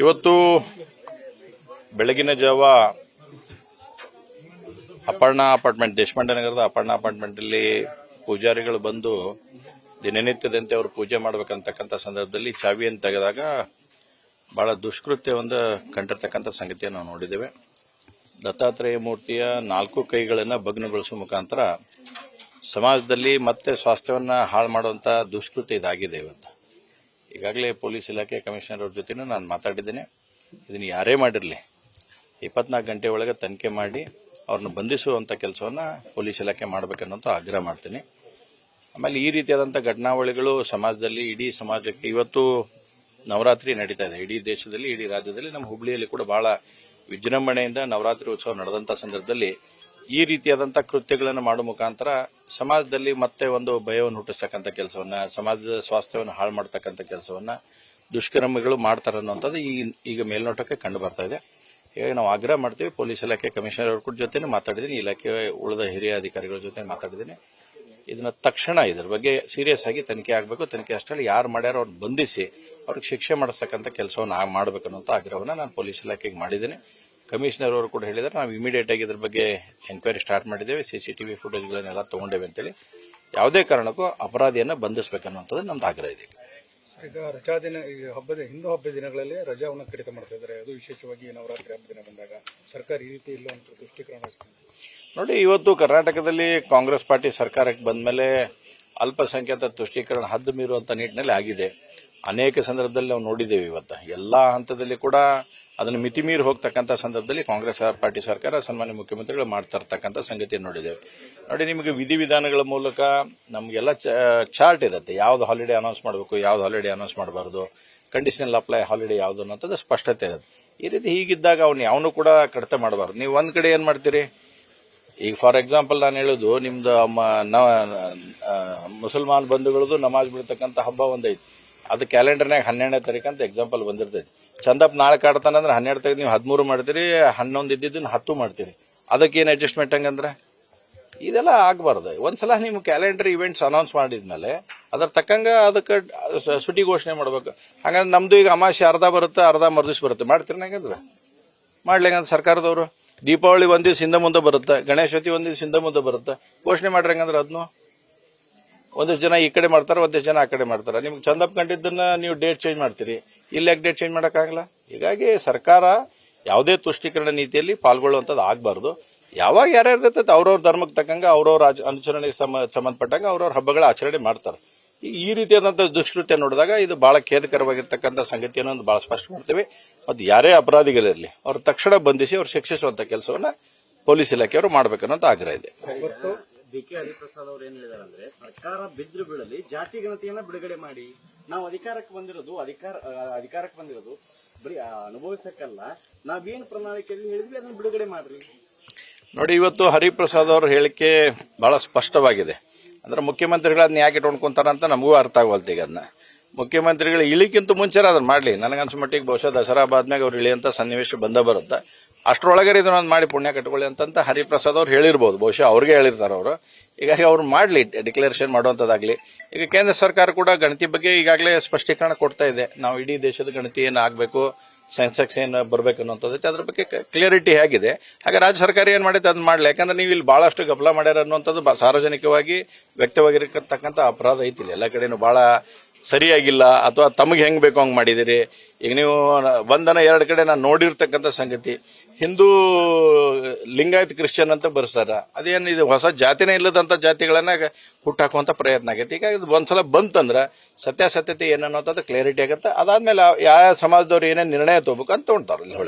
ಇವತ್ತು ಬೆಳಗಿನ ಜಾವ ಅಪರ್ಣಾ ಅಪಾರ್ಟ್ಮೆಂಟ್, ದೇಶಪಾಂಡೆ ನಗರದ ಅಪರ್ಣಾ ಅಪಾರ್ಟ್ಮೆಂಟ್ ಅಲ್ಲಿ ಪೂಜಾರಿಗಳು ಬಂದು ದಿನನಿತ್ಯದಂತೆ ಅವರು ಪೂಜೆ ಮಾಡಬೇಕಂತಕ್ಕಂಥ ಸಂದರ್ಭದಲ್ಲಿ ಚಾವಿಯನ್ನು ತೆಗೆದಾಗ ಬಹಳ ದುಷ್ಕೃತ್ಯವೊಂದು ಕಂಡಿರ್ತಕ್ಕಂಥ ಸಂಗತಿಯನ್ನು ನಾವು ನೋಡಿದ್ದೇವೆ. ದತ್ತಾತ್ರೇಯ ಮೂರ್ತಿಯ 4 ಕೈಗಳನ್ನು ಭಗ್ನಗೊಳಿಸುವ ಮುಖಾಂತರ ಸಮಾಜದಲ್ಲಿ ಮತ್ತೆ ಸ್ವಾಸ್ಥ್ಯವನ್ನು ಹಾಳು ಮಾಡುವಂತಹ ದುಷ್ಕೃತ್ಯ ಇದಾಗಿದೆ. ಇವತ್ತು ಈಗಾಗಲೇ ಪೊಲೀಸ್ ಇಲಾಖೆ ಕಮಿಷನರ್ ಅವ್ರ ಜೊತೆನೂ ನಾನು ಮಾತಾಡಿದ್ದೇನೆ. ಇದನ್ನು ಯಾರೇ ಮಾಡಿರಲಿ 24 ಗಂಟೆ ಒಳಗೆ ತನಿಖೆ ಮಾಡಿ ಅವ್ರನ್ನ ಬಂಧಿಸುವಂಥ ಕೆಲಸವನ್ನು ಪೊಲೀಸ್ ಇಲಾಖೆ ಮಾಡಬೇಕನ್ನೋಂಥ ಆಗ್ರಹ ಮಾಡ್ತೀನಿ. ಆಮೇಲೆ ಈ ರೀತಿಯಾದಂಥ ಘಟನಾವಳಿಗಳು ಸಮಾಜದಲ್ಲಿ, ಇಡೀ ಸಮಾಜಕ್ಕೆ, ಇವತ್ತು ನವರಾತ್ರಿ ನಡೀತಾ ಇದೆ ಇಡೀ ದೇಶದಲ್ಲಿ, ಇಡೀ ರಾಜ್ಯದಲ್ಲಿ, ನಮ್ಮ ಹುಬ್ಬಳ್ಳಿಯಲ್ಲಿ ಕೂಡ ಬಹಳ ವಿಜೃಂಭಣೆಯಿಂದ ನವರಾತ್ರಿ ಉತ್ಸವ ನಡೆದಂಥ ಸಂದರ್ಭದಲ್ಲಿ ಈ ರೀತಿಯಾದಂಥ ಕೃತ್ಯಗಳನ್ನು ಮಾಡುವ ಮುಖಾಂತರ ಸಮಾಜದಲ್ಲಿ ಮತ್ತೆ ಒಂದು ಭಯವನ್ನು ಹುಟ್ಟಿಸ್ತಕ್ಕಂಥ ಕೆಲಸವನ್ನ, ಸಮಾಜದ ಸ್ವಾಸ್ಥ್ಯವನ್ನು ಹಾಳು ಮಾಡತಕ್ಕಂಥ ಕೆಲಸವನ್ನ ದುಷ್ಕರ್ಮಿಗಳು ಮಾಡ್ತಾರೆ ಅನ್ನುವಂಥದ್ದು ಈಗ ಮೇಲ್ನೋಟಕ್ಕೆ ಕಂಡು ಬರ್ತಾ ಇದೆ. ಹೀಗಾಗಿ ನಾವು ಆಗ್ರಹ ಮಾಡ್ತೀವಿ. ಪೊಲೀಸ್ ಇಲಾಖೆ ಕಮಿಷನರ್ ಅವ್ರ ಜೊತೆ ಮಾತಾಡಿದ್ದೀನಿ, ಇಲಾಖೆ ಉಳಿದ ಹಿರಿಯ ಅಧಿಕಾರಿಗಳ ಜೊತೆ ಮಾತಾಡಿದ್ದೀನಿ. ಇದನ್ನ ತಕ್ಷಣ ಇದರ ಬಗ್ಗೆ ಸೀರಿಯಸ್ ಆಗಿ ತನಿಖೆ ಆಗಬೇಕು. ತನಿಖೆ ಅಷ್ಟರಲ್ಲಿ ಯಾರು ಮಾಡ್ಯಾರೋ ಅವ್ರನ್ನ ಬಂಧಿಸಿ ಅವ್ರಿಗೆ ಶಿಕ್ಷೆ ಮಾಡಿಸ್ತಕ್ಕಂಥ ಕೆಲಸವನ್ನು ಮಾಡಬೇಕನ್ನುವಂಥ ಆಗ್ರಹವನ್ನು ನಾನು ಪೊಲೀಸ್ ಇಲಾಖೆಗೆ ಮಾಡಿದ್ದೇನೆ. ಕಮಿಷನರ್ ಅವರು ಕೂಡ ಹೇಳಿದ್ದಾರೆ, ನಾವು ಇಮಿಡಿಯೇಟ್ ಆಗಿ ಇದ್ರ ಬಗ್ಗೆ ಎನ್ಕ್ವೈರಿ ಸ್ಟಾರ್ಟ್ ಮಾಡಿದ್ದೇವೆ, ಸಿಸಿಟಿವಿ ಫುಟೇಜ್ಗಳನ್ನೆಲ್ಲ ತಗೊಂಡೇವೆ ಅಂತೇಳಿ. ಯಾವುದೇ ಕಾರಣಕ್ಕೂ ಅಪರಾಧಿಯನ್ನು ಬಂಧಿಸಬೇಕನ್ನುವಂಥದ್ದು ನಮ್ದು ಆಗ್ರಹ ಇದೆ. ಈಗ ರಜಾ ದಿನ, ಹಿಂದೂ ಹಬ್ಬದ ದಿನಗಳಲ್ಲಿ ರಜಾವನ್ನು ಕಡಿತ ಮಾಡ್ತಾ ಇದ್ದಾರೆ. ಅದು ವಿಶೇಷವಾಗಿ ನವರಾತ್ರಿ ಹಬ್ಬದ ದಿನ ಬಂದಾಗ ಸರ್ಕಾರ ಈ ರೀತಿ ಇಲ್ಲ ಅಂತ ದೃಷ್ಟಿಕೋನ. ನೋಡಿ, ಇವತ್ತು ಕರ್ನಾಟಕದಲ್ಲಿ ಕಾಂಗ್ರೆಸ್ ಪಾರ್ಟಿ ಸರ್ಕಾರಕ್ಕೆ ಬಂದ ಮೇಲೆ ಅಲ್ಪಸಂಖ್ಯಾತ ತುಷ್ಟೀಕರಣ ಹದ್ದು ಮೀರುವಂತ ನಿಟ್ಟಿನಲ್ಲಿ ಆಗಿದೆ. ಅನೇಕ ಸಂದರ್ಭದಲ್ಲಿ ನಾವು ನೋಡಿದ್ದೇವೆ. ಇವತ್ತು ಎಲ್ಲಾ ಹಂತದಲ್ಲಿ ಕೂಡ ಅದನ್ನು ಮಿತಿಮೀರಿ ಹೋಗ್ತಕ್ಕಂಥ ಸಂದರ್ಭದಲ್ಲಿ ಕಾಂಗ್ರೆಸ್ ಪಾರ್ಟಿ ಸರ್ಕಾರ, ಸನ್ಮಾನ್ಯ ಮುಖ್ಯಮಂತ್ರಿಗಳು ಮಾಡ್ತಾ ಇರ್ತಕ್ಕಂಥ ಸಂಗತಿ ನೋಡಿದ್ದೇವೆ. ನೋಡಿ, ನಿಮಗೆ ವಿಧಿವಿಧಾನಗಳ ಮೂಲಕ ನಮಗೆಲ್ಲ ಚಾರ್ಟ್ ಇರುತ್ತೆ. ಯಾವ್ದು ಹಾಲಿಡೇ ಅನೌನ್ಸ್ ಮಾಡಬೇಕು, ಯಾವ್ದು ಹಾಲಿಡೇ ಅನೌನ್ಸ್ ಮಾಡಬಾರದು, ಕಂಡೀಷನಲ್ ಅಪ್ಲೈ ಹಾಲಿಡೇ ಯಾವ್ದು ಅನ್ನೋಂಥದ್ದು ಸ್ಪಷ್ಟತೆ ಇರುತ್ತೆ. ಈ ರೀತಿ ಹೀಗಿದ್ದಾಗ ಅವ್ನು ಯಾವನು ಕೂಡ ಕಡಿತ ಮಾಡಬಾರ್ದು. ನೀವು ಒಂದ್ ಕಡೆ ಏನ್ ಮಾಡ್ತೀರಿ, ಈಗ ಫಾರ್ ಎಕ್ಸಾಂಪಲ್ ನಾನು ಹೇಳೋದು, ನಿಮ್ದು ಮುಸಲ್ಮಾನ್ ಬಂಧುಗಳದು ನಮಾಜ್ ಬಿಡ್ತಕ್ಕಂಥ ಹಬ್ಬ ಒಂದೈತಿ, ಅದು ಕ್ಯಾಲೆಂಡರ್ನಾಗ 12ನೇ ತಾರೀಕು ಅಂತ ಎಕ್ಸಾಂಪಲ್ ಬಂದಿರ್ತೈತಿ. ಚಂದಪ್ಪ ನಾಳೆ ಕಾಡ್ತಾನಂದ್ರೆ 12 ತೆಗೆದು ನೀವು 13 ಮಾಡ್ತೀರಿ, 11 ಇದ್ದಿದ್ದನ್ನು 10 ಮಾಡ್ತೀರಿ. ಅದಕ್ಕೇನು ಅಡ್ಜಸ್ಟ್ಮೆಂಟ್ ಹಂಗಂದ್ರೆ ಇದೆಲ್ಲ ಆಗಬಾರ್ದು. ಒಂದ್ಸಲ ನೀವು ಕ್ಯಾಲೆಂಡರ್ ಇವೆಂಟ್ಸ್ ಅನೌನ್ಸ್ ಮಾಡಿದ್ಮೇಲೆ ಅದ್ರ ತಕ್ಕಂಗ ಅದಕ್ಕೆ ಸುಟಿ ಘೋಷಣೆ ಮಾಡ್ಬೇಕು. ಹಂಗಂದ್ರೆ ನಮ್ದು ಈಗ ಅಮಾವಾಸ್ಯೆ ಅರ್ಧ ಬರುತ್ತೆ, ಅರ್ಧ ಮರುದಿವ್ಸ ಬರುತ್ತೆ, ಮಾಡ್ತೀರಿ ಹಂಗಂದ್ರೆ ಮಾಡ್ಲಿಂಗಂದ್ರೆ ಸರ್ಕಾರದವರು. ದೀಪಾವಳಿ ಒಂದ್ ದಿವಸ ಹಿಂದೆ ಮುಂದೆ ಬರುತ್ತೆ, ಗಣೇಶ ಚತುರ್ಥಿ ಒಂದ್ ದಿವಸ ಹಿಂದೆ ಮುಂದೆ ಬರುತ್ತೆ, ಘೋಷಣೆ ಮಾಡ್ರಿ ಹಂಗಂದ್ರೆ ಅದನ್ನು ಒಂದಿಷ್ಟು ಜನ ಈ ಕಡೆ ಮಾಡ್ತಾರೆ, ಒಂದಿಷ್ಟು ಜನ ಆ ಕಡೆ ಮಾಡ್ತಾರೆ. ನಿಮ್ಗೆ ಚಂದಪ್ಪ ಕಂಡಿದ್ದನ್ನ ನೀವು ಡೇಟ್ ಚೇಂಜ್ ಮಾಡ್ತೀರಿ, ಇಲ್ಲಿ ಯಾಕೆ ಡೇಟ್ ಚೇಂಜ್ ಮಾಡೋಕ್ಕಾಗಲ್ಲ? ಹೀಗಾಗಿ ಸರ್ಕಾರ ಯಾವುದೇ ತುಷ್ಟೀಕರಣ ನೀತಿಯಲ್ಲಿ ಪಾಲ್ಗೊಳ್ಳುವಂಥದ್ದು ಆಗಬಾರ್ದು. ಯಾವಾಗ ಯಾರ್ಯಾರ್ದೈತೆ ಅವ್ರವ್ರ ಧರ್ಮಕ್ಕೆ ತಕ್ಕಂಗ, ಅವ್ರವ್ರ ಅನುಸರಣೆಗೆ ಸಂಬಂಧಪಟ್ಟಂಗ ಅವ್ರವ್ರ ಹಬ್ಬಗಳ ಆಚರಣೆ ಮಾಡ್ತಾರೆ. ಈ ರೀತಿಯಾದಂಥ ದುಷ್ಕೃತ್ಯ ನೋಡಿದಾಗ ಇದು ಬಹಳ ಖೇದಕರವಾಗಿರ್ತಕ್ಕಂಥ ಸಂಗತಿಯನ್ನು ಬಹಳ ಸ್ಪಷ್ಟ ಮಾಡ್ತೇವೆ. ಮತ್ತು ಯಾರೇ ಅಪರಾಧಿಗಳಿರಲಿ ಅವ್ರ ತಕ್ಷಣ ಬಂಧಿಸಿ ಅವ್ರು ಶಿಕ್ಷಿಸುವಂತ ಕೆಲಸವನ್ನ ಪೊಲೀಸ್ ಇಲಾಖೆಯವರು ಮಾಡಬೇಕನ್ನೋಂಥ ಆಗ್ರಹ ಇದೆ. ಡಿ.ಕೆ. ಹರಿಪ್ರಸಾದ್ ಅವರು ಏನ್ ಹೇಳಿದಾರೆ ಅಂದ್ರೆ, ಸರ್ಕಾರ ಬಿದ್ರು ಬೀಳಲಿ, ಜಾತಿ ಗಣತಿಯನ್ನ ಬಿಡುಗಡೆ ಮಾಡಿ. ನಾವು ಅಧಿಕಾರಕ್ಕೆ ಬಂದಿರೋದು ಬರೀ ಅನುಭವಿಸಕ್ಕಲ್ಲ, ನಾವೇನು ಪ್ರಣಾಳಿಕೆಯಲ್ಲಿ ಹೇಳಿದ್ವಿ ಅದನ್ನ ಬಿಡುಗಡೆ ಮಾಡ್ರಿ. ನೋಡಿ, ಇವತ್ತು ಹರಿಪ್ರಸಾದ್ ಅವ್ರ ಹೇಳಿಕೆ ಬಹಳ ಸ್ಪಷ್ಟವಾಗಿದೆ. ಅಂದ್ರೆ ಮುಖ್ಯಮಂತ್ರಿಗಳು ಅದನ್ನ ಯಾಕೆ ಇಟ್ಕೊಂಡ್ಕೊಂತಾರ ಅಂತ ನಮಗೂ ಅರ್ಥ ಆಗವಲ್ತು. ಈಗ ಅದನ್ನ ಮುಖ್ಯಮಂತ್ರಿಗಳು ಇಳಿಕ್ಕಿಂತ ಮುಂಚೆ ಅದನ್ನ ಮಾಡ್ಲಿ. ನನಗನ್ಸ ಮಟ್ಟಿಗೆ ಬಹುಶಃ ದಸರಾ ಬಾದ್ಮ್ಯಾಗ ಅವ್ರು ಇಳಿಯಂತ ಸನ್ನಿವೇಶ ಬರುತ್ತೆ. ಅಷ್ಟರೊಳಗೆ ಇದನ್ನೊಂದು ಮಾಡಿ ಪುಣ್ಯ ಕಟ್ಕೊಳ್ಳಿ ಅಂತ ಹರಿಪ್ರಸಾದ್ ಅವ್ರು ಹೇಳಿರ್ಬೋದು, ಬಹುಶಃ ಅವ್ರಿಗೆ ಹೇಳಿರ್ತಾರೆ ಅವರು. ಹೀಗಾಗಿ ಅವ್ರು ಮಾಡ್ಲಿ, ಡಿಕ್ಲರೇಷನ್ ಮಾಡುವಂತದ್ದಾಗ್ಲಿ. ಈಗ ಕೇಂದ್ರ ಸರ್ಕಾರ ಕೂಡ ಗಣತಿ ಬಗ್ಗೆ ಈಗಾಗಲೇ ಸ್ಪಷ್ಟೀಕರಣ ಕೊಡ್ತಾ ಇದೆ. ನಾವು ಇಡೀ ದೇಶದ ಗಣತಿ ಏನ್ ಆಗ್ಬೇಕು, ಸೆನ್ಸೆಕ್ಸ್ ಏನ್ ಬರ್ಬೇಕು ಅನ್ನೋಂಥದ್ದೈತೆ, ಅದ್ರ ಬಗ್ಗೆ ಕ್ಲಿಯರಿಟಿ ಹೇಗಿದೆ. ಹಾಗೆ ರಾಜ್ಯ ಸರ್ಕಾರ ಏನ್ ಮಾಡೈತೆ ಅದನ್ನ ಮಾಡ್ಲಿ. ಯಾಕಂದ್ರೆ ನೀವು ಇಲ್ಲಿ ಬಹಳಷ್ಟು ಗಫಲ ಮಾಡ್ಯಾರ ಅನ್ನುವಂಥದ್ದು ಸಾರ್ವಜನಿಕವಾಗಿ ವ್ಯಕ್ತವಾಗಿರತಕ್ಕಂಥ ಅಪರಾಧ ಐತಿ. ಎಲ್ಲ ಕಡೆನೂ ಬಹಳ ಸರಿಯಾಗಿಲ್ಲ, ಅಥವಾ ತಮಗೆ ಹೆಂಗ್ ಬೇಕೋ ಹಂಗ್ ಮಾಡಿದಿರಿ. ಈಗ ನೀವು ಒಂದನ 2 ಕಡೆ ನಾನು ನೋಡಿರ್ತಕ್ಕಂಥ ಸಂಗತಿ, ಹಿಂದೂ ಲಿಂಗಾಯತ್ ಕ್ರಿಶ್ಚಿಯನ್ ಅಂತ ಬರ್ಸ್ತಾರ. ಅದೇನು ಇದು ಹೊಸ ಜಾತಿನೇ ಇಲ್ಲದಂತ ಜಾತಿಗಳನ್ನ ಹುಟ್ಟಾಕುವಂತ ಪ್ರಯತ್ನ ಆಗೈತಿ. ಈಗ ಇದು ಒಂದ್ಸಲ ಬಂತಂದ್ರ ಸತ್ಯಾಸತ್ಯತೆ ಏನನ್ನೋದು ಕ್ಲಾರಿಟಿ ಆಗತ್ತೆ. ಅದಾದ್ಮೇಲೆ ಯಾವ ಸಮಾಜದವ್ರು ಏನೇನು ನಿರ್ಣಯ ತಗೋಬೇಕು ಅಂತ ತಗೊಂತಾರ.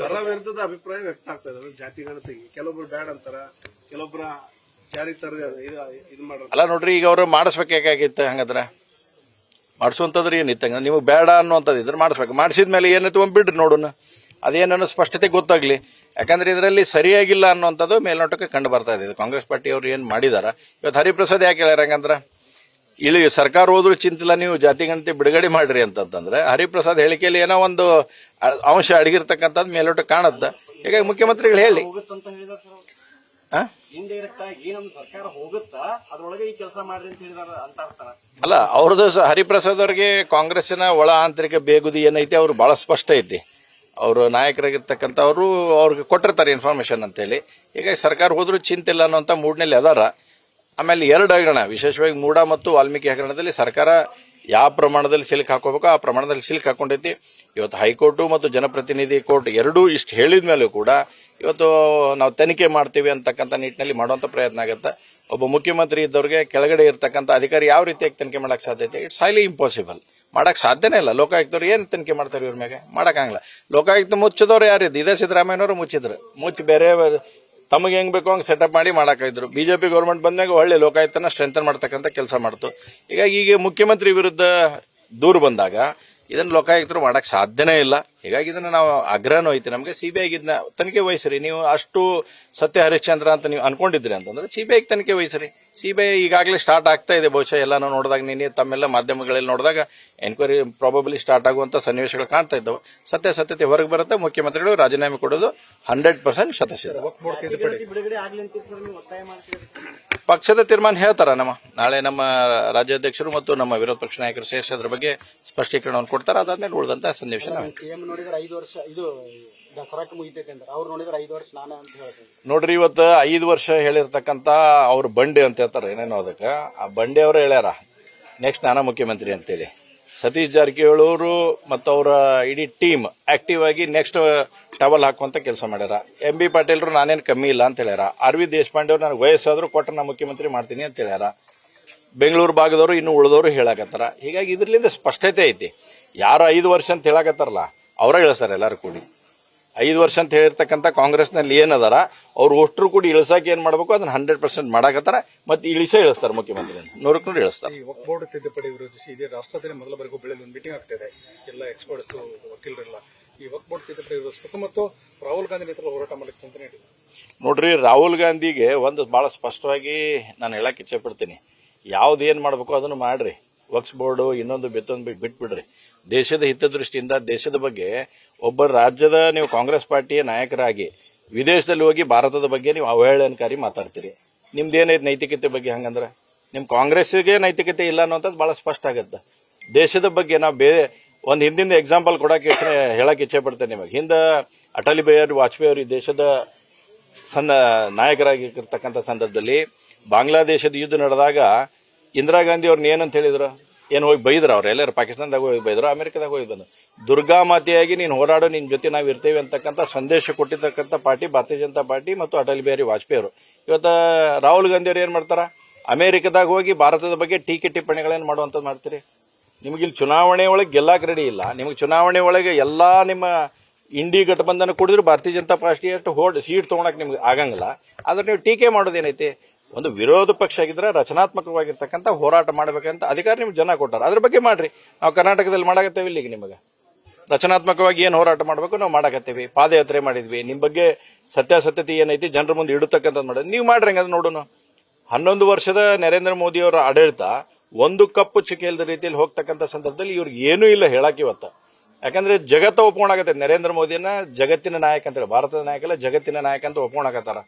ವಿರುದ್ಧದ ಅಭಿಪ್ರಾಯ ವ್ಯಕ್ತ ಆಗ್ತಾ ಇದೆ ಜಾತಿ ಗಣತಿಗೆ. ಕೆಲವೊಬ್ರು ಬ್ಯಾಡ್ ಅಂತಾರ, ಕೆಲವೊಬ್ರು ಜಾರಿ ಇದು ಮಾಡ್ರ. ಅಲ್ಲ ನೋಡ್ರಿ, ಈಗ ಅವರು ಮಾಡಿಸ್ಬೇಕಾಗಿತ್ತು. ಹಂಗಂದ್ರ ಮಾಡಿಸುವಂತಂದ್ರೆ ಏನಿತ್ತ, ನಿಮಗೆ ಬೇಡ ಅನ್ನುವಂಥದ್ದು ಇದ್ರೆ ಮಾಡಿಸ್ಬೇಕು. ಮಾಡಿಸಿದ್ಮೇಲೆ ಏನೈತೆ ಬಿಡ್ರಿ ನೋಡೋಣ, ಅದೇನೋ ಸ್ಪಷ್ಟತೆ ಗೊತ್ತಾಗ್ಲಿ. ಯಾಕಂದ್ರೆ ಇದರಲ್ಲಿ ಸರಿಯಾಗಿಲ್ಲ ಅನ್ನುವಂಥದ್ದು ಮೇಲ್ನೋಟಕ್ಕೆ ಕಂಡು ಬರ್ತಾ ಇದೆ. ಕಾಂಗ್ರೆಸ್ ಪಾರ್ಟಿ ಅವರು ಏನ್ ಮಾಡಿದಾರ, ಇವತ್ತು ಹರಿಪ್ರಸಾದ್ ಯಾಕೆ ಹೇಳ್ಯಾರ ಹಂಗಂದ್ರ, ಇಲ್ಲಿ ಸರ್ಕಾರ ಹೋದ್ರು ಚಿಂತಿಲ್ಲ, ನೀವು ಜಾತಿ ಗಣತಿ ಬಿಡುಗಡೆ ಮಾಡ್ರಿ ಅಂತಂದ್ರೆ ಹರಿಪ್ರಸಾದ್ ಹೇಳಿಕೆಯಲ್ಲಿ ಏನೋ ಒಂದು ಅಂಶ ಅಡಗಿರ್ತಕ್ಕಂಥದ್ದು ಮೇಲ್ನೋಟಕ್ಕೆ ಕಾಣುತ್ತೆ. ಹೀಗಾಗಿ ಮುಖ್ಯಮಂತ್ರಿಗಳು ಹೇಳಿ ಇಂಡೈರೆಕ್ಟ್ ಆಗಿ ನಮ್ಮ ಸರ್ಕಾರ ಹೋಗುತ್ತಾ ಅದ್ರೊಳಗೆ ಈ ಕೆಲಸ ಮಾಡ್ರಿ ಅಂತ ಹೇಳಿದಾರ ಅಂತ ಅರ್ಥ. ಅಲ್ಲ, ಅವ್ರದ್ದು ಹರಿಪ್ರಸಾದ್ ಅವ್ರಿಗೆ ಕಾಂಗ್ರೆಸ್ಸಿನ ಒಳ ಆಂತರಿಕ ಬೇಗುದಿ ಏನೈತಿ ಅವ್ರು ಬಹಳ ಸ್ಪಷ್ಟ ಐತಿ. ಅವರು ನಾಯಕರಾಗಿರ್ತಕ್ಕಂಥವ್ರು ಅವ್ರಿಗೆ ಕೊಟ್ಟಿರ್ತಾರೆ ಇನ್ಫಾರ್ಮೇಶನ್ ಅಂತೇಳಿ. ಹೀಗಾಗಿ ಸರ್ಕಾರ ಹೋದ್ರೂ ಚಿಂತೆ ಇಲ್ಲ ಅನ್ನೋಂಥ ಮೂಡ್ನಲ್ಲಿ ಅದಾರ. ಆಮೇಲೆ ಎರಡು ಹಗರಣ, ವಿಶೇಷವಾಗಿ ಮೂಡ ಮತ್ತು ವಾಲ್ಮೀಕಿ ಹಗರಣದಲ್ಲಿ ಸರ್ಕಾರ ಯಾವ ಪ್ರಮಾಣದಲ್ಲಿ ಸಿಲ್ಕ್ ಹಾಕೋಬೇಕು ಆ ಪ್ರಮಾಣದಲ್ಲಿ ಸಿಲ್ಕ್ ಹಾಕೊಂಡೈತಿ. ಇವತ್ತು ಹೈಕೋರ್ಟ್ ಮತ್ತು ಜನಪ್ರತಿನಿಧಿ ಕೋರ್ಟ್ ಎರಡೂ ಇಷ್ಟು ಹೇಳಿದ ಮೇಲೂ ಕೂಡ ಇವತ್ತು ನಾವು ತನಿಖೆ ಮಾಡ್ತೀವಿ ಅಂತಕ್ಕಂಥ ನಿಟ್ಟಿನಲ್ಲಿ ಮಾಡುವಂತ ಪ್ರಯತ್ನ ಆಗುತ್ತೆ. ಒಬ್ಬ ಮುಖ್ಯಮಂತ್ರಿ ಇದ್ದವ್ರಿಗೆ ಕೆಳಗಡೆ ಇರತಕ್ಕಂಥ ಅಧಿಕಾರಿ ಯಾವ ರೀತಿಯಾಗಿ ತನಿಖೆ ಮಾಡಕ್ ಸಾಧ್ಯತೆ? It's highly impossible. ಮಾಡಕ್ ಸಾಧ್ಯನೇ ಇಲ್ಲ. ಲೋಕಾಯುಕ್ತವ್ರು ಏನ್ ತನಿಖೆ ಮಾಡ್ತಾರೆ ಇವ್ರ ಮೇಲೆ? ಮಾಡಕ್ಕಾಗಲ್ಲ. ಲೋಕಾಯುಕ್ತ ಮುಚ್ಚಿದವ್ರು ಯಾರಿದ್ದು? ಇದೇ ಸಿದ್ದರಾಮಯ್ಯನವರು ಮುಚ್ಚಿದ್ರು. ಮುಚ್ಚಿ ಬೇರೆ ತಮಗೆ ಹೆಂಗ್ ಬೇಕೋ ಹಂಗೆ ಸೆಟಪ್ ಮಾಡಿ ಮಾಡಾಕಿದ್ರು. ಬಿಜೆಪಿ ಗೌರ್ಮೆಂಟ್ ಬಂದಾಗ ಒಳ್ಳೆ ಲೋಕಾಯುಕ್ತನ ಸ್ಟ್ರೆಂಥನ್ ಮಾಡ್ತಕ್ಕಂಥ ಕೆಲಸ ಮಾಡ್ತು. ಈಗ ಮುಖ್ಯಮಂತ್ರಿ ವಿರುದ್ಧ ದೂರು ಬಂದಾಗ ಇದನ್ನ ಲೋಕಾಯುಕ್ತರು ಮಾಡಕ್ ಸಾಧ್ಯನೇ ಇಲ್ಲ. ಹೀಗಾಗಿ ಇದನ್ನ ನಾವು ಆಗ್ರಹನೂ ಐತಿ ನಮಗೆ, ಸಿಬಿಐ ಇದನ್ನ ತನಿಖೆ ವಹಿಸ್ರಿ. ನೀವು ಅಷ್ಟು ಸತ್ಯ ಹರಿಶ್ಚಂದ್ರ ಅಂತ ನೀವು ಅನ್ಕೊಂಡಿದ್ರಿ ಅಂತಂದ್ರೆ ಸಿಬಿಐ ತನಿಖೆ ವಹಿಸ್ರಿ. ಸಿಬಿಐ ಈಗಾಗಲೇ ಸ್ಟಾರ್ಟ್ ಆಗ್ತಾ ಇದೆ. ಬಹುಶಃ ಎಲ್ಲಾನು ನೋಡಿದಾಗ ನಿನ್ನೆ ತಮ್ಮೆಲ್ಲ ಮಾಧ್ಯಮಗಳಲ್ಲಿ ನೋಡಿದಾಗ ಎನ್ಕ್ವೈರಿ ಪ್ರಾಬಬ್ಲಿ ಸ್ಟಾರ್ಟ್ ಆಗುವಂತ ಸನ್ನಿವೇಶಗಳು ಕಾಣ್ತಾ ಇದ್ದವು. ಸತ್ಯತೆ ಹೊರಗೆ ಬರುತ್ತೆ. ಮುಖ್ಯಮಂತ್ರಿಗಳು ರಾಜೀನಾಮೆ ಕೊಡೋದು 100% ಶತಸಿದ್ಧ. ಬಿಡುಗಡೆ ಆಗ್ಲಿ ಅಂತ ಸರ್ ನೀವು ಒತ್ತಾಯ ಮಾಡ್ತೀರಿ? ಪಕ್ಷದ ತೀರ್ಮಾನ ಹೇಳ್ತಾರ. ನಾಳೆ ನಮ್ಮ ರಾಜ್ಯಾಧ್ಯಕ್ಷರು ಮತ್ತು ನಮ್ಮ ವಿರೋಧ ಪಕ್ಷ ನಾಯಕರು ಸೇರಿಸಿ ಅದ್ರ ಬಗ್ಗೆ ಸ್ಪಷ್ಟೀಕರಣವನ್ನು ಕೊಡ್ತಾರೆ. ಅದಾದ್ಮೇಲೆ ಉಳಿದಂತ ಸನ್ನಿವೇಶ ಸಿಎಂ ನೋಡಿದ್ರೆ 5 ವರ್ಷ ಇದು ದಸರಾಕ್ಕೆ ಮುಗಿತೈತೆ ಅಂತ, ಅವ್ರು ನೋಡಿದ್ರೆ 5 ವರ್ಷ ನಾನು ಅಂತ ಹೇಳ್ತೀನಿ. ನೋಡ್ರಿ, ಇವತ್ತು 5 ವರ್ಷ ಹೇಳಿರ್ತಕ್ಕಂತ ಅವ್ರ ಬಂಡೆ ಅಂತ ಹೇಳ್ತಾರೆ ಏನೇನೋ ಅದಕ್ಕೆ. ಆ ಬಂಡೆ ಅವರು ಹೇಳ್ಯಾರ ನೆಕ್ಸ್ಟ್ ನಾನಾ ಮುಖ್ಯಮಂತ್ರಿ ಅಂತೇಳಿ. ಸತೀಶ್ ಜಾರಕಿಹೊಳಿ ಅವರು ಮತ್ತು ಅವರ ಇಡೀ ಟೀಮ್ ಆಕ್ಟಿವ್ ಆಗಿ ನೆಕ್ಸ್ಟ್ ಟವಲ್ ಹಾಕುವಂತ ಕೆಲಸ ಮಾಡ್ಯಾರ. MB ಪಾಟೀಲ್ರು ನಾನೇನು ಕಮ್ಮಿ ಇಲ್ಲ ಅಂತ ಹೇಳ್ಯಾರ. RV ದೇಶಪಾಂಡೆ ಅವರು ನನಗೆ ವಯಸ್ಸಾದ್ರು ಕೊಟ್ಟರೆ ನಾ ಮುಖ್ಯಮಂತ್ರಿ ಮಾಡ್ತೀನಿ ಅಂತ ಹೇಳ್ಯಾರ. ಬೆಂಗಳೂರು ಭಾಗದವರು ಇನ್ನು ಉಳಿದವರು ಹೇಳಾಕತ್ತಾರ. ಹೀಗಾಗಿ ಇದರಿಂದ ಸ್ಪಷ್ಟತೆ ಐತಿ. ಯಾರು 5 ವರ್ಷ ಅಂತ ಹೇಳಾಕತ್ತಾರಲ್ಲ ಅವರ ಹೇಳ್ತಾರೆ ಎಲ್ಲರೂ ಕೂಡಿ. 5 ವರ್ಷ ಅಂತ ಹೇಳಿರ್ತಕ್ಕಂಥ ಕಾಂಗ್ರೆಸ್ನಲ್ಲಿ ಏನದಾರ ಅವ್ರು ಅಷ್ಟರು ಕೂಡಿ ಇಳಿಸಾಕ ಏನ್ ಮಾಡಬೇಕು ಅದನ್ನ 100% ಮಾಡಾಕತ್ತಾರ. ಮತ್ತೆ ಇಳಿಸ್ತಾರೆ ಮುಖ್ಯಮಂತ್ರಿ 100ಕ್ಕೆ 100 ಇಳಿಸ್ತಾರೆ. ಈ ವಕ್ಫ್ ಬೋರ್ಡ್ ತಿದ್ದುಪಡಿ ವಿರೋಧಿಸಿ ಇದೇ ರಾಷ್ಟ್ರದಲ್ಲಿ ಮೊದಲ ಬಾರಿಗೆ ಹುಬ್ಬಳ್ಳಿಯಲ್ಲಿ ಒಂದು ಮೀಟಿಂಗ್ ಆಗ್ತಾ ಇದೆ. ಎಲ್ಲ ಎಕ್ಸ್ಪರ್ಟ್ಸ್ ವಕೀಲರೆಲ್ಲ ಈ ವಕ್ಫ್ ಬೋರ್ಡ್ ತಿದ್ದುಪಡಿ ವಿರೋಧಿಸಬೇಕು ಮತ್ತು ರಾಹುಲ್ ಗಾಂಧಿ ನೇತೃತ್ವದಲ್ಲಿ ಹೋರಾಟ ಮಾಡಲಿಕ್ಕೆ ಅಂತ ಹೇಳಿದ್ರು. ನೋಡ್ರಿ, ರಾಹುಲ್ ಗಾಂಧಿಗೆ ಒಂದು ಬಹಳ ಸ್ಪಷ್ಟವಾಗಿ ನಾನು ಹೇಳಕ್ ಇಚ್ಛೆ ಪಡ್ತೀನಿ. ಯಾವ್ದೇನ್ ಮಾಡ್ಬೇಕು ಅದನ್ನು ಮಾಡ್ರಿ. ವಕ್ಫ್ ಬೋರ್ಡ್ ಇನ್ನೊಂದು ಬಿಟ್ಬಿಡ್ರಿ. ದೇಶದ ಹಿತದೃಷ್ಟಿಯಿಂದ ದೇಶದ ಬಗ್ಗೆ ಒಬ್ಬ ರಾಜ್ಯದ ನೀವು ಕಾಂಗ್ರೆಸ್ ಪಾರ್ಟಿಯ ನಾಯಕರಾಗಿ ವಿದೇಶದಲ್ಲಿ ಹೋಗಿ ಭಾರತದ ಬಗ್ಗೆ ನೀವು ಅವಹೇಳನಕಾರಿ ಮಾತಾಡ್ತೀರಿ. ನಿಮ್ದೇನೈತೆ ನೈತಿಕತೆ ಬಗ್ಗೆ? ಹಂಗಂದ್ರೆ ನಿಮ್ ಕಾಂಗ್ರೆಸ್ಗೆ ನೈತಿಕತೆ ಇಲ್ಲ ಅನ್ನೋಂಥದ್ದು ಬಹಳ ಸ್ಪಷ್ಟ ಆಗುತ್ತೆ. ದೇಶದ ಬಗ್ಗೆ ನಾವು ಬೇರೆ ಒಂದು ಹಿಂದಿಂದ ಎಕ್ಸಾಂಪಲ್ ಕೊಡಕ್ಕೆ ಹೇಳಕ್ ಇಚ್ಛೆ ಪಡ್ತೇನೆ ನಿಮಗೆ. ಹಿಂದ ಅಟಲ್ ಬಿಹಾರಿ ವಾಜಪೇಯಿ ಅವರು ಈ ದೇಶದ ನಾಯಕರಾಗಿರ್ತಕ್ಕಂಥ ಸಂದರ್ಭದಲ್ಲಿ ಬಾಂಗ್ಲಾದೇಶದ ಯುದ್ಧ ನಡೆದಾಗ ಇಂದಿರಾ ಗಾಂಧಿ ಅವ್ರನ್ನ ಏನಂತ ಹೇಳಿದ್ರು? ಏನು ಹೋಗಿ ಬೈದ್ರು? ಅವ್ರು ಎಲ್ಲರೂ ಪಾಕಿಸ್ತಾನದಾಗ ಹೋಗಿ ಬೈದ್ರು, ಅಮೆರಿಕದಾಗ ಹೋಗಿ ಬಂದ್ರು. ದುರ್ಗಾ ಮಾತೆಯಾಗಿ ನೀನು ಹೋರಾಡೋ, ನಿನ್ ಜೊತೆ ನಾವು ಇರ್ತೇವೆ ಅಂತಕ್ಕಂಥ ಸಂದೇಶ ಕೊಟ್ಟಿರ್ತಕ್ಕಂಥ ಪಾರ್ಟಿ ಭಾರತೀಯ ಜನತಾ ಪಾರ್ಟಿ ಮತ್ತು ಅಟಲ್ ಬಿಹಾರಿ ವಾಜಪೇಯಿ ಅವರು. ಇವತ್ತು ರಾಹುಲ್ ಗಾಂಧಿ ಅವ್ರು ಏನ್ ಮಾಡ್ತಾರ? ಅಮೆರಿಕದಾಗ ಹೋಗಿ ಭಾರತದ ಬಗ್ಗೆ ಟೀಕೆ ಟಿಪ್ಪಣಿಗಳೇನು ಮಾಡುವಂಥದ್ದು ಮಾಡ್ತೀರಿ? ನಿಮಗಿಲ್ಲಿ ಚುನಾವಣೆ ಒಳಗೆ ಗೆಲ್ಲಾಕ್ ರೆಡಿ ಇಲ್ಲ. ನಿಮಗೆ ಚುನಾವಣೆ ಒಳಗೆ ಎಲ್ಲಾ ನಿಮ್ಮ ಇಂಡಿ ಗಠಬಂಧನ ಕುಡಿದ್ರು ಭಾರತೀಯ ಜನತಾ ಪಾರ್ಟಿ ಅಷ್ಟು ಸೀಟ್ ತಗೊಳಕ್ ನಿಮ್ಗೆ ಆಗಂಗಿಲ್ಲ. ಆದ್ರೆ ನೀವು ಟೀಕೆ ಮಾಡೋದೇನೈತಿ? ಒಂದು ವಿರೋಧ ಪಕ್ಷ ಆಗಿದ್ರೆ ರಚನಾತ್ಮಕವಾಗಿರ್ತಕ್ಕಂಥ ಹೋರಾಟ ಮಾಡಬೇಕಂತ ಅಧಿಕಾರ ನಿಮ್ಗೆ ಜನ ಕೊಟ್ಟಾರ. ಅದ್ರ ಬಗ್ಗೆ ಮಾಡ್ರಿ. ನಾವು ಕರ್ನಾಟಕದಲ್ಲಿ ಮಾಡಾಕತ್ತೇವೆ. ಇಲ್ಲಿಗೆ ನಿಮಗೆ ರಚನಾತ್ಮಕವಾಗಿ ಏನ್ ಹೋರಾಟ ಮಾಡಬೇಕು ನಾವು ಮಾಡಾಕತ್ತೇವಿ. ಪಾದಯಾತ್ರೆ ಮಾಡಿದ್ವಿ. ನಿಮ್ ಬಗ್ಗೆ ಸತ್ಯಾಸತ್ಯತೆ ಏನೈತಿ ಜನರ ಮುಂದೆ ಇಡತಕ್ಕಂಥದ್ದು ಮಾಡೋದು ನೀವು ಮಾಡ್ರಿ. ಹಂಗದ್ ನೋಡೋಣ. 11 ವರ್ಷದ ನರೇಂದ್ರ ಮೋದಿ ಅವರ ಆಡಳಿತ ಒಂದು ಕಪ್ಪು ಚುಕ್ಕಿಲ್ಲದ ರೀತಿಯಲ್ಲಿ ಹೋಗ್ತಕ್ಕಂಥ ಸಂದರ್ಭದಲ್ಲಿ ಇವ್ರಿಗೆ ಏನೂ ಇಲ್ಲ ಹೇಳಕ್ ಇವತ್ತ. ಯಾಕಂದ್ರೆ ಜಗತ್ತ ಒಪ್ಕೊಂಡಾಗತ್ತೆ ನರೇಂದ್ರ ಮೋದಿಯನ್ನ ಜಗತ್ತಿನ ನಾಯಕ ಅಂತೇಳಿ. ಭಾರತದ ನಾಯಕ ಅಲ್ಲ, ಜಗತ್ತಿನ ನಾಯಕ ಅಂತ ಒಪ್ಕೊಂಡಾಗತ್ತಾರ.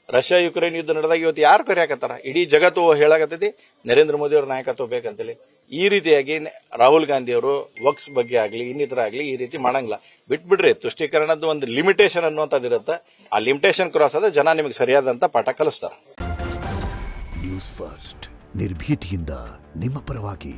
ರಷ್ಯಾ ಯುಕ್ರೇನ್ ಯುದ್ಧ ನಡೆದಾಗ ಇವತ್ತು ಯಾರು ಕರೆಯಾಕತ್ತಾರ? ಇಡೀ ಜಗತ್ತು ಹೇಳಾಕತ್ತೈತಿ ನರೇಂದ್ರ ಮೋದಿ ಅವರ ನಾಯಕತ್ವ ಬೇಕಂತೇಳಿ. ಈ ರೀತಿಯಾಗಿ ರಾಹುಲ್ ಗಾಂಧಿ ಅವರು ವಕ್ಸ್ ಬಗ್ಗೆ ಆಗ್ಲಿ ಇನ್ನಿತರ ಆಗ್ಲಿ ಈ ರೀತಿ ಮಾಡಂಗಿಲ್ಲ. ಬಿಟ್ಬಿಡ್ರಿ. ತುಷ್ಟೀಕರಣದ ಒಂದು ಲಿಮಿಟೇಷನ್ ಅನ್ನುವಂಥದ್ದು ಇರುತ್ತೆ. ಆ ಲಿಮಿಟೇಷನ್ ಕ್ರಾಸ್ ಆದ್ರೆ ಜನ ನಿಮಗೆ ಸರಿಯಾದಂತ ಪಾಠ ಕಲಿಸ್ತಾರೆ. ನ್ಯೂಸ್ ಫಸ್ಟ್ ನಿರ್ಭೀತಿಯಿಂದ ನಿಮ್ಮ ಪರವಾಗಿ.